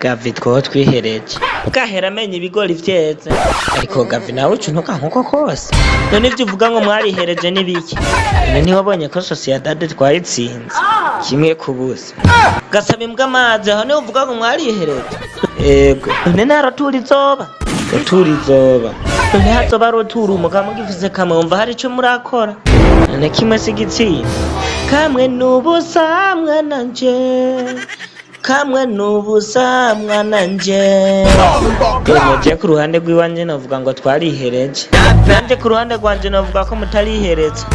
Gavi two twihereje gahera amenye ibigori vyeze ariko Gavi nawe ucuntuka nkuko kose none ivyo uvuga ngo mwarihereje nibiki none ntiwabonye ko Sociedad twayitsinze kimwe kubusa gasaba imbwa amazi aho niho uvuga ngo mwarihereje ego none naratura izoba none hazoba rotura umuga mugifise kamwe umva hari ico murakora none kimwe sigitsinda kamwe n'ubusa mwana nje nje ku ruhande rw'iwanje navuga ngo twarihereje nanje ku ruhande rwanje navuga ko mutarihereze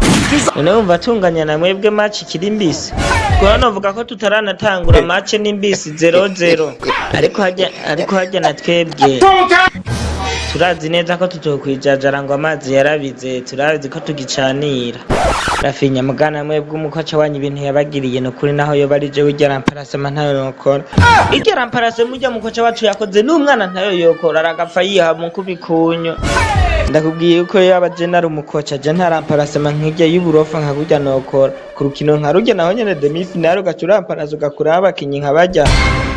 none wumva atunganya na mwebwe match kiri mbisi kwa navuga ko tutaranatangura match n'imbisi 0-0 ariko hajya na twebwe turazi neza ko tutokwijajara ngo amazi yarabize turazi ko tugicanira Rafinya mugana mwebwe umukoca wanyu ibintu yabagiriye no kuri naho yo barije wijya ramparasema ntayo yokora ijya ramparasema ujya mukoca wacu yakoze n'umwana ntayo yokora aragapfa yiha mu kubikunyo ndakubwiye uko yaba general umukoca je ntaramparasema nkijya y'uburofa nkagujya nokora ku rukino nkarujya naho nyene demi finale ugacuramparaza ugakura abakinyi nkabajya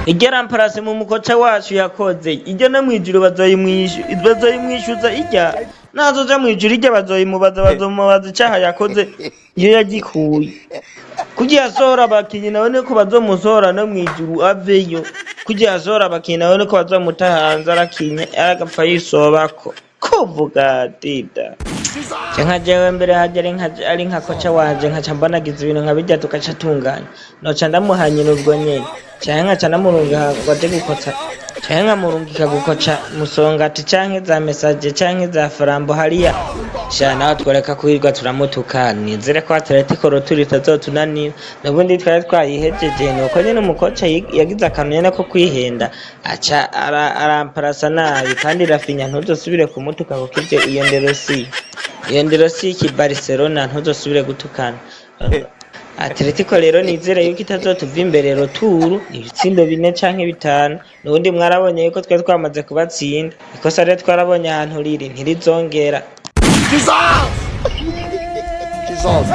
ijya ramparasema umukoca wacu yakoze ijya no mwijuru bazoyimwishuza ijya nazo za mwijuru ijya bazomubaza cyaha yakoze iyo yagikuye kugiye azora abakinyi nawe ko bazomusora no mwijuru aveyo kugiye azora abakinyi nawe ko bazomutahanza arakinye aragapfa yisobako kuvuga dida Cyanka jewe mbere hajya ari nka koca wanje nkaca mbonagiza ibintu nkabijya tukaca tunganya noca ndamuhanye nubwo nyene cyanka cana murunga kwaje gukotsa cyanka murungika gukoca musongati canke za message canke za farambo hariya shana twereka kuhirwa turamutuka nizere ko Atletico roturi tazotunanira nabundi twari twayihejeje nuko nyene umukoca yagize akantu ko kwihenda aca aramparasa nabi kandi Rafinya ntuzosubire kumutuka kuko ivyo iyo ndero si ki Barcelona ntuzosubire gutukana Atletico rero nizere yuko itazotuva imbere roturu ibitsindo 4 canke 5 nubundi mwarabonye yuko twe twamaze kubatsinda ikosa rero twarabonye ahantu riri ntirizongera Jesus